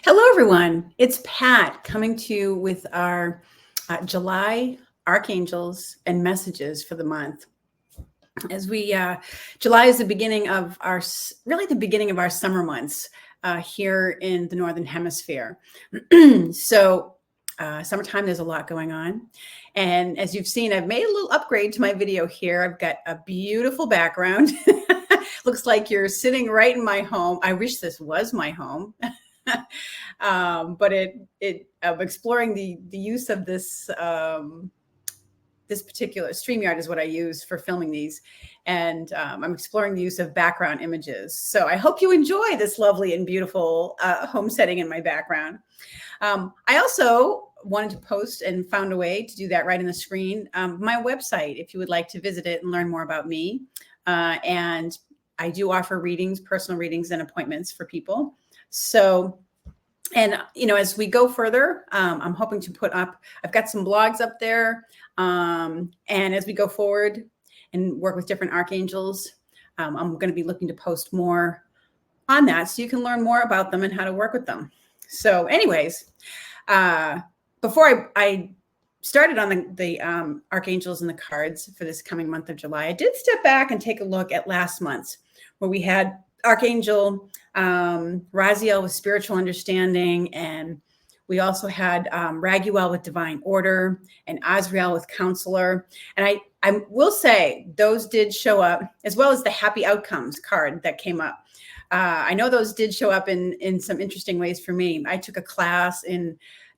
Hello, everyone. It's Pat coming to you with our July Archangels and messages for the month. July is the beginning of really the beginning of our summer months here in the Northern Hemisphere. So summertime, there's a lot going on. And as you've seen, I've made a little upgrade to my video here. I've got a beautiful background. Looks like you're sitting right in my home. I wish this was my home. But exploring the use of this this particular StreamYard is what I use for filming these, and I'm exploring the use of background images. So I hope you enjoy this lovely and beautiful home setting in my background. I also wanted to post and found a way to do that right on the screen. My website, if you would like to visit it and learn more about me, and I do offer readings, personal readings, and appointments for people. So, and as we go further, I'm hoping to put up, I've got some blogs up there. And as we go forward and work with different archangels, I'm going to be looking to post more on that so you can learn more about them and how to work with them. So anyways, before I started on the archangels and the cards for this coming month of July, I did step back and take a look at last month's, where we had Archangel Raziel with spiritual understanding, and we also had Raguel with divine order, and Azrael with counselor. And I will say those did show up, as well as the happy outcomes card that came up. I know those did show up in some interesting ways for me. I took a class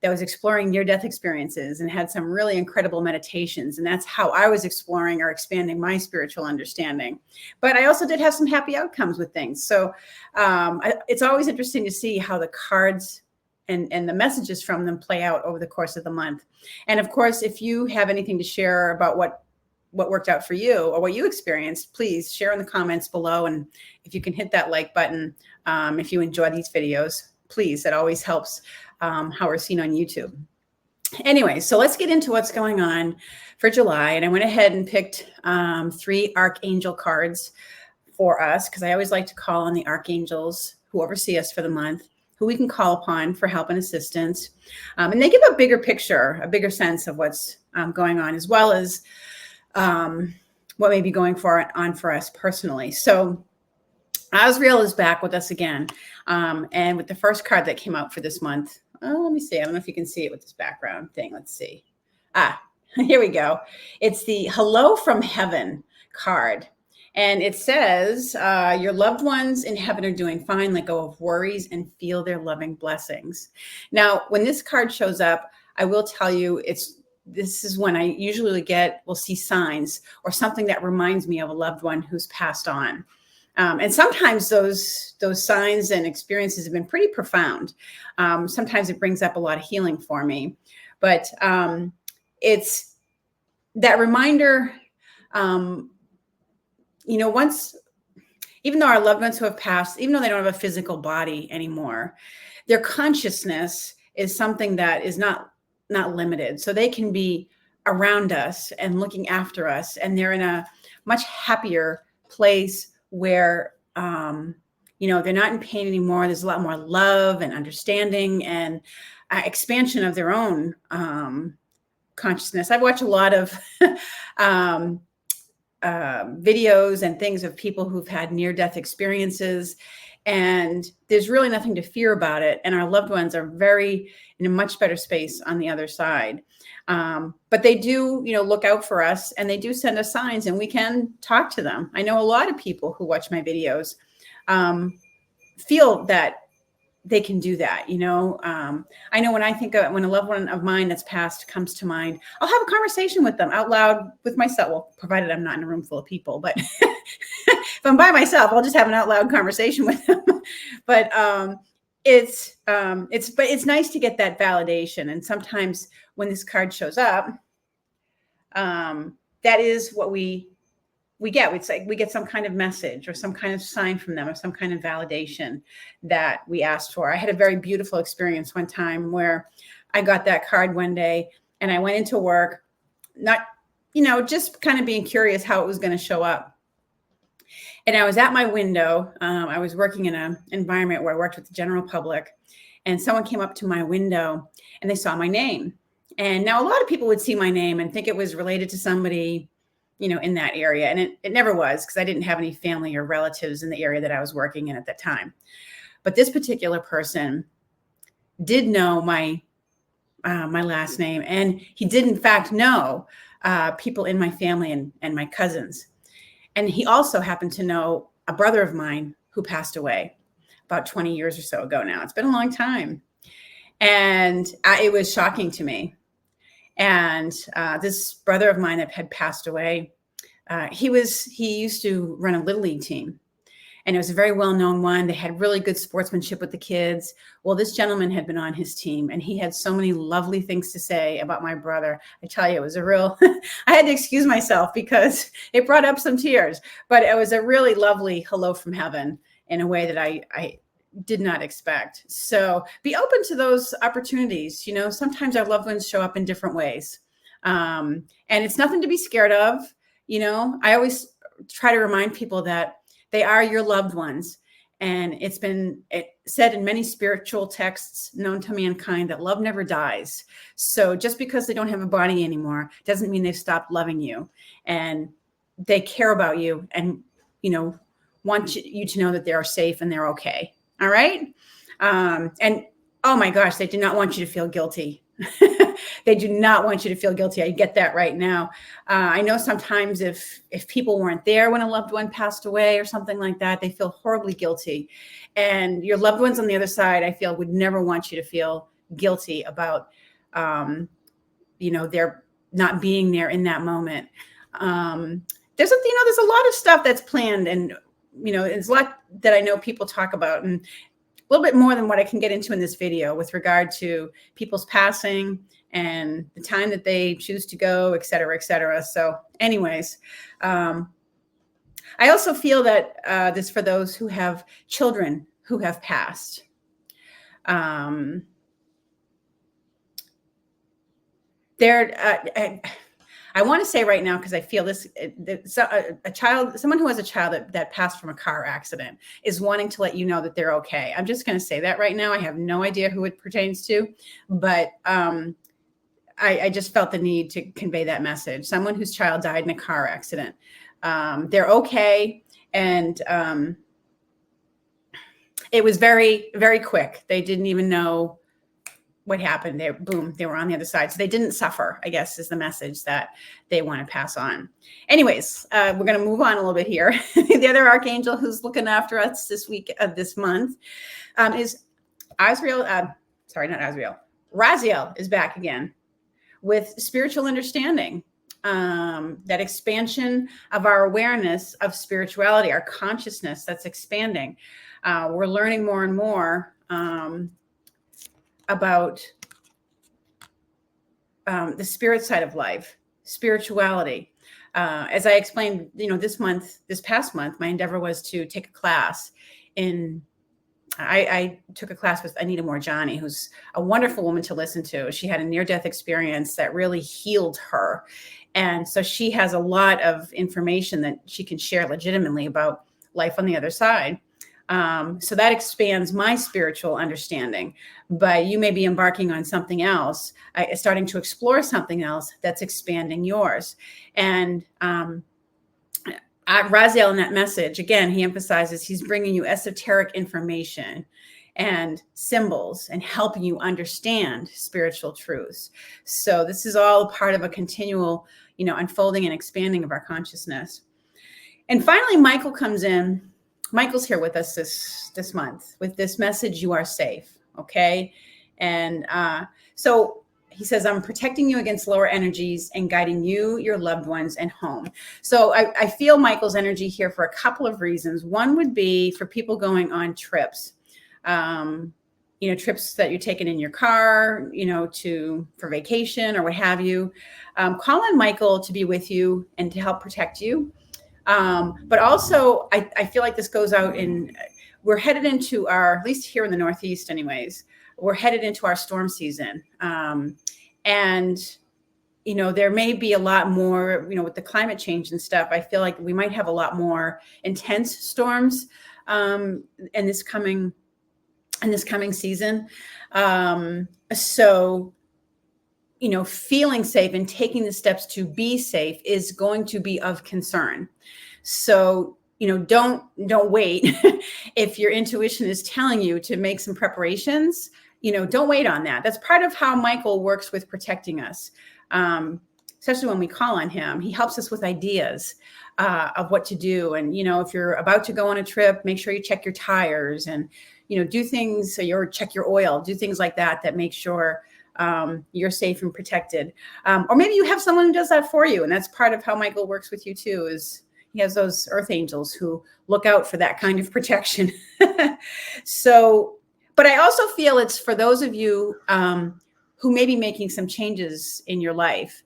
that was exploring near-death experiences and had some really incredible meditations. And that's how I was exploring or expanding my spiritual understanding. But I also did have some happy outcomes with things. So it's always interesting to see how the cards and the messages from them play out over the course of the month. And of course, if you have anything to share about what worked out for you or what you experienced, please share in the comments below. And if you can hit that like button, if you enjoy these videos, please, that always helps how we're seen on YouTube. Anyway, so let's get into what's going on for July. And I went ahead and picked 3 archangel cards for us, because I always like to call on the archangels who oversee us for the month, who we can call upon for help and assistance. And they give a bigger picture, a bigger sense of what's going on, as well as what may be going on for us personally. So Azrael is back with us again. And with the first card that came out for this month, let me see. I don't know if you can see it with this background thing. Let's see. Here we go. It's the Hello from Heaven card. And it says, your loved ones in heaven are doing fine. Let go of worries and feel their loving blessings. Now, when this card shows up, I will tell you, this is when I usually will see signs or something that reminds me of a loved one who's passed on. And sometimes those signs and experiences have been pretty profound. Sometimes it brings up a lot of healing for me, but it's that reminder, even though our loved ones who have passed, even though they don't have a physical body anymore, their consciousness is something that is not limited. So they can be around us and looking after us, and they're in a much happier place where, they're not in pain anymore. There's a lot more love and understanding and expansion of their own consciousness. I've watched a lot of videos and things of people who've had near-death experiences, and there's really nothing to fear about it. And our loved ones are in a much better space on the other side. But they do, look out for us, and they do send us signs, and we can talk to them. I know a lot of people who watch my videos feel that they can do that. I know when I think of when a loved one of mine that's passed comes to mind, I'll have a conversation with them out loud with myself. Well, provided I'm not in a room full of people, but if I'm by myself, I'll just have an out loud conversation with them. But it's nice to get that validation. And sometimes when this card shows up, that is what we get. It's like we get some kind of message or some kind of sign from them or some kind of validation that we asked for. I had a very beautiful experience one time where I got that card one day, and I went into work, not, just kind of being curious how it was going to show up. And I was at my window. I was working in an environment where I worked with the general public, and someone came up to my window and they saw my name. And now a lot of people would see my name and think it was related to somebody, in that area. And it never was, because I didn't have any family or relatives in the area that I was working in at that time. But this particular person did know my last name, and he did in fact know people in my family and my cousins. And he also happened to know a brother of mine who passed away about 20 years or so ago now. It's been a long time. And it was shocking to me. And this brother of mine that had passed away, he used to run a Little League team. And it was a very well-known one. They had really good sportsmanship with the kids. Well, this gentleman had been on his team, and he had so many lovely things to say about my brother. I tell you, it was a real, I had to excuse myself because it brought up some tears, but it was a really lovely hello from heaven in a way that I did not expect. So be open to those opportunities. Sometimes our loved ones show up in different ways. And it's nothing to be scared of. I always try to remind people that they are your loved ones. And it's been said in many spiritual texts known to mankind that love never dies. So just because they don't have a body anymore doesn't mean they've stopped loving you. And they care about you and, want you to know that they're safe and they're okay. All right. And oh my gosh, they do not want you to feel guilty. They do not want you to feel guilty. I get that right now. I know sometimes if people weren't there when a loved one passed away or something like that, they feel horribly guilty. And your loved ones on the other side, I feel, would never want you to feel guilty about, their not being there in that moment. There's a lot of stuff that's planned, and there's a lot that I know people talk about, and a little bit more than what I can get into in this video with regard to people's passing and the time that they choose to go, et cetera, et cetera. So anyways, I also feel that this for those who have children who have passed. I want to say right now, because I feel this, someone who has a child that passed from a car accident is wanting to let you know that they're okay. I'm just going to say that right now. I have no idea who it pertains to, but I just felt the need to convey that message. Someone whose child died in a car accident. They're okay. And it was very, very quick. They didn't even know what happened. They were on the other side. So they didn't suffer, I guess, is the message that they want to pass on. Anyways, we're going to move on a little bit here. The other archangel who's looking after us this month is Azrael. Sorry, not Azrael. Raziel is back again with spiritual understanding. That expansion of our awareness of spirituality, our consciousness that's expanding. We're learning more and more about the spirit side of life, spirituality. As I explained, this past month, my endeavor was to take a class I took a class with Anita Morjani, who's a wonderful woman to listen to. She had a near-death experience that really healed her. And so she has a lot of information that she can share legitimately about life on the other side. So that expands my spiritual understanding, but you may be embarking on something else, starting to explore something else that's expanding yours. And Raziel in that message, again, he emphasizes he's bringing you esoteric information and symbols and helping you understand spiritual truths. So this is all part of a continual, unfolding and expanding of our consciousness. And finally, Michael comes in. Michael's here with us this month with this message, you are safe, okay? And so he says, I'm protecting you against lower energies and guiding you, your loved ones, and home. So I feel Michael's energy here for a couple of reasons. One would be for people going on trips, trips that you're taking in your car, for vacation or what have you. Call on Michael to be with you and to help protect you. But also, I feel like this goes out we're headed into at least here in the Northeast anyways, we're headed into our storm season. And there may be a lot more, with the climate change and stuff. I feel like we might have a lot more intense storms in this coming season. So, feeling safe and taking the steps to be safe is going to be of concern. So, don't wait. If your intuition is telling you to make some preparations, don't wait on that. That's part of how Michael works with protecting us. Especially when we call on him, he helps us with ideas of what to do. And, if you're about to go on a trip, make sure you check your tires and, do things, or check your oil, do things like that make sure you're safe and protected. Or maybe you have someone who does that for you. And that's part of how Michael works with you too, is he has those earth angels who look out for that kind of protection. So, but I also feel it's for those of you who may be making some changes in your life.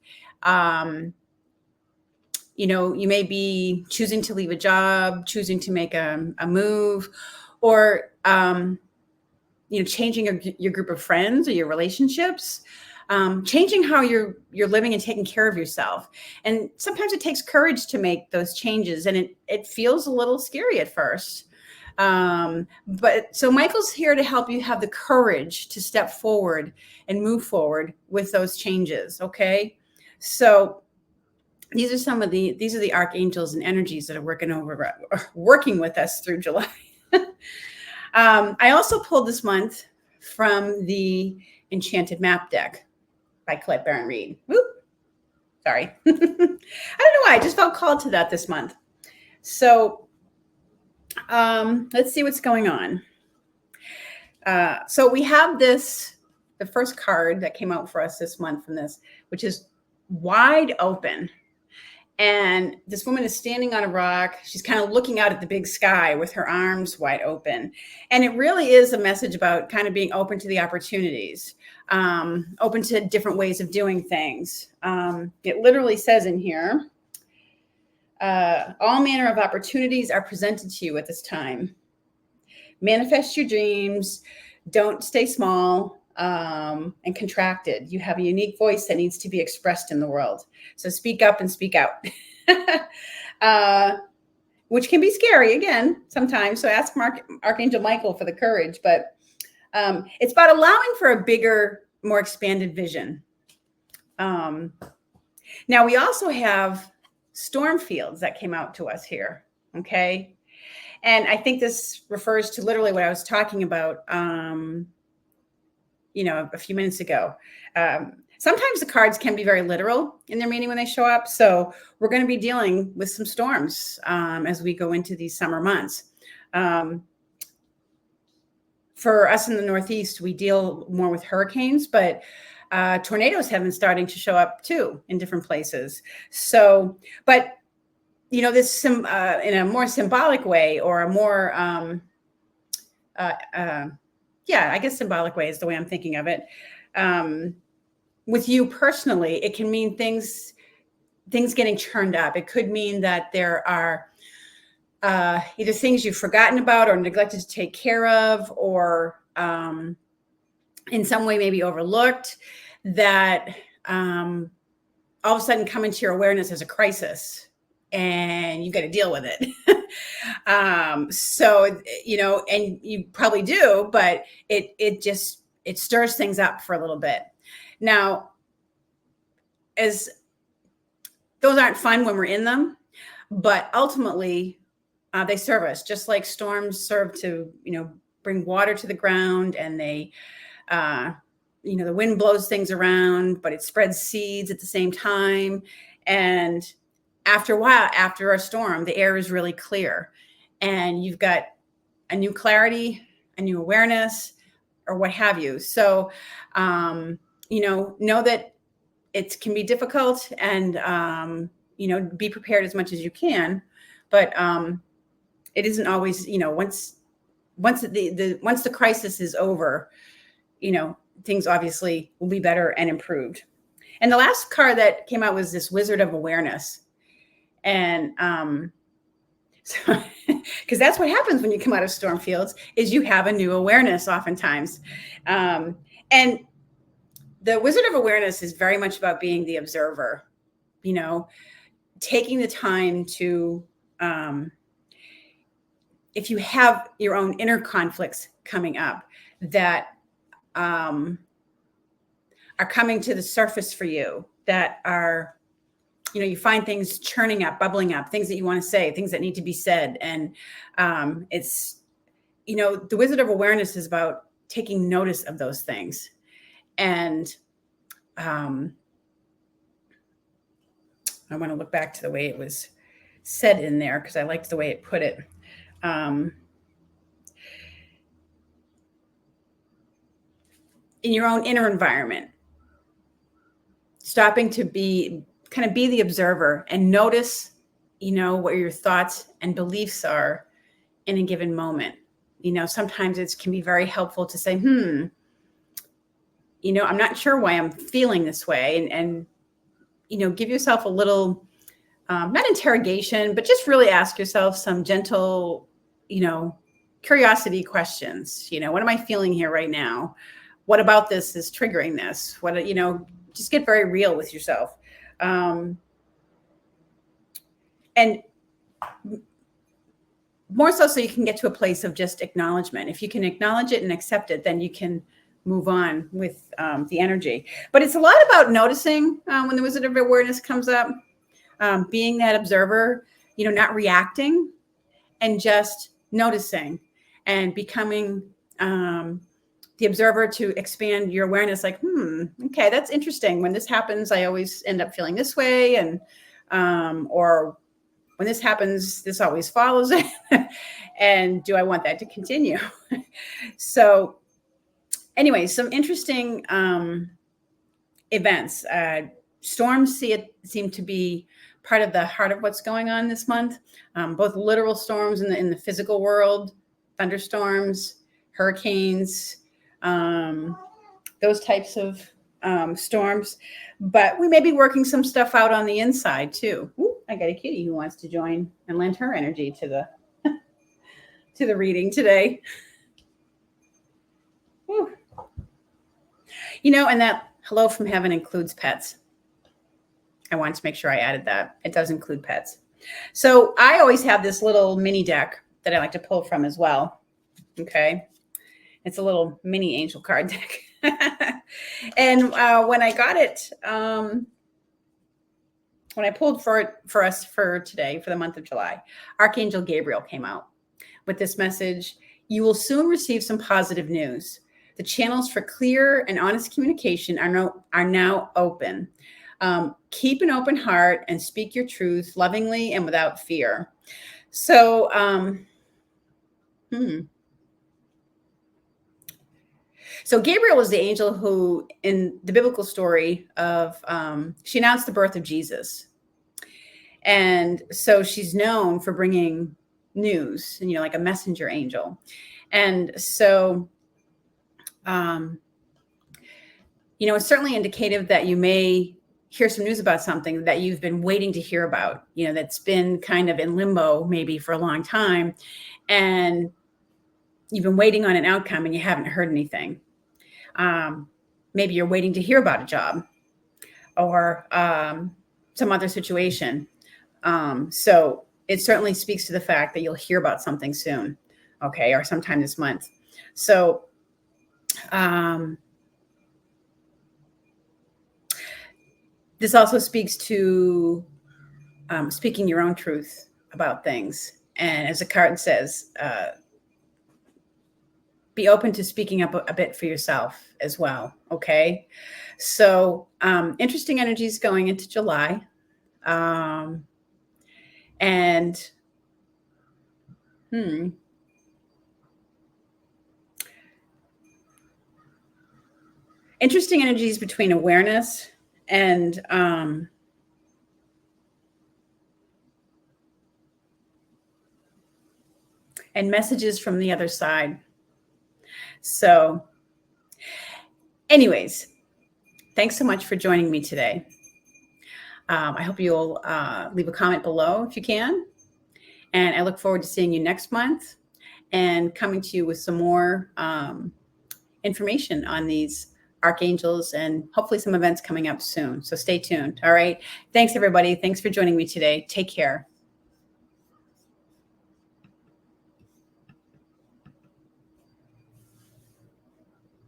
You may be choosing to leave a job, choosing to make a move, or, changing your group of friends or your relationships, changing how you're living and taking care of yourself. And sometimes it takes courage to make those changes, and it feels a little scary at first. But so Michael's here to help you have the courage to step forward and move forward with those changes. Okay. So these are the archangels and energies that are working with us through July. I also pulled this month from the Enchanted Map deck by Colette Baron Reed. Whoop. Sorry. I don't know why. I just felt called to that this month. So let's see what's going on. So we have the first card that came out for us this month from this, which is Wide Open. And this woman is standing on a rock. She's kind of looking out at the big sky with her arms wide open. And it really is a message about kind of being open to the opportunities, open to different ways of doing things. It literally says in here, all manner of opportunities are presented to you at this time. Manifest your dreams. Don't stay small and contracted. You have a unique voice that needs to be expressed in the world. So speak up and speak out, which can be scary again sometimes. So ask Archangel Michael for the courage. But it's about allowing for a bigger, more expanded vision. Now we also have storm fields that came out to us here. Okay. And I think this refers to literally what I was talking about, a few minutes ago. Sometimes the cards can be very literal in their meaning when they show up. So we're going to be dealing with some storms as we go into these summer months. For us in the Northeast, we deal more with hurricanes, but tornadoes have been starting to show up too in different places. So, but this in a more symbolic way, or a more, I guess symbolic way is the way I'm thinking of it. With you personally, it can mean things getting churned up. It could mean that there are either things you've forgotten about or neglected to take care of, or in some way maybe overlooked, that all of a sudden come into your awareness as a crisis, and you've got to deal with it. So, and you probably do, but it stirs things up for a little bit. Now, as those aren't fun when we're in them, but ultimately they serve us, just like storms serve to, bring water to the ground, and they, the wind blows things around, but it spreads seeds at the same time. And after a while, after a storm, the air is really clear, and you've got a new clarity, a new awareness, or what have you. So, know that it can be difficult, and, be prepared as much as you can. But it isn't always, once the crisis is over, things obviously will be better and improved. And the last card that came out was this Wizard of Awareness. And so, because that's what happens when you come out of storm fields, is you have a new awareness oftentimes. And The Wizard of Awareness is very much about being the observer, you know, taking the time to, if you have your own inner conflicts coming up that are coming to the surface for you, that are, you find things churning up, bubbling up, things that you want to say, things that need to be said. And it's, the Wizard of Awareness is about taking notice of those things. And I want to look back to the way it was said in there, because I liked the way it put it. In your own inner environment, stopping to be the observer and notice, what your thoughts and beliefs are in a given moment. Sometimes it can be very helpful to say, I'm not sure why I'm feeling this way. And give yourself a little, not interrogation, but just really ask yourself some gentle, curiosity questions. What am I feeling here right now? What about this is triggering this? What, just get very real with yourself. And more so you can get to a place of just acknowledgement. If you can acknowledge it and accept it, then you can move on with the energy. But it's a lot about noticing when the Wizard of Awareness comes up, being that observer, not reacting, and just noticing and becoming the observer to expand your awareness. Like, okay, that's interesting. When this happens, I always end up feeling this way. And, or when this happens, this always follows it. And do I want that to continue? So anyway, some interesting events. Storms seem to be part of the heart of what's going on this month. Both literal storms in the physical world, thunderstorms, hurricanes, those types of storms. But we may be working some stuff out on the inside too. Ooh, I got a kitty who wants to join and lend her energy to the to the reading today. Ooh. And that hello from heaven includes pets. I wanted to make sure I added that. It does include pets. So I always have this little mini deck that I like to pull from as well. Okay. It's a little mini angel card deck. And when I got it, when I pulled for it for us for today, for the month of July, Archangel Gabriel came out with this message. You will soon receive some positive news. The channels for clear and honest communication are now open. Keep an open heart and speak your truth lovingly and without fear. So, So Gabriel was the angel who, in the biblical story of, she announced the birth of Jesus. And so she's known for bringing news, and, like a messenger angel. And so, it's certainly indicative that you may hear some news about something that you've been waiting to hear about, that's been kind of in limbo maybe for a long time. And you've been waiting on an outcome and you haven't heard anything. Maybe you're waiting to hear about a job or some other situation. So it certainly speaks to the fact that you'll hear about something soon, okay, or sometime this month. So this also speaks to speaking your own truth about things. And as the card says, be open to speaking up a bit for yourself as well. Okay. So, interesting energies going into July. And, interesting energies between awareness and, messages from the other side. So anyways, thanks so much for joining me today. I hope you'll leave a comment below if you can. And I look forward to seeing you next month and coming to you with some more information on these Archangels, and hopefully some events coming up soon. So stay tuned. All right. Thanks, everybody. Thanks for joining me today. Take care.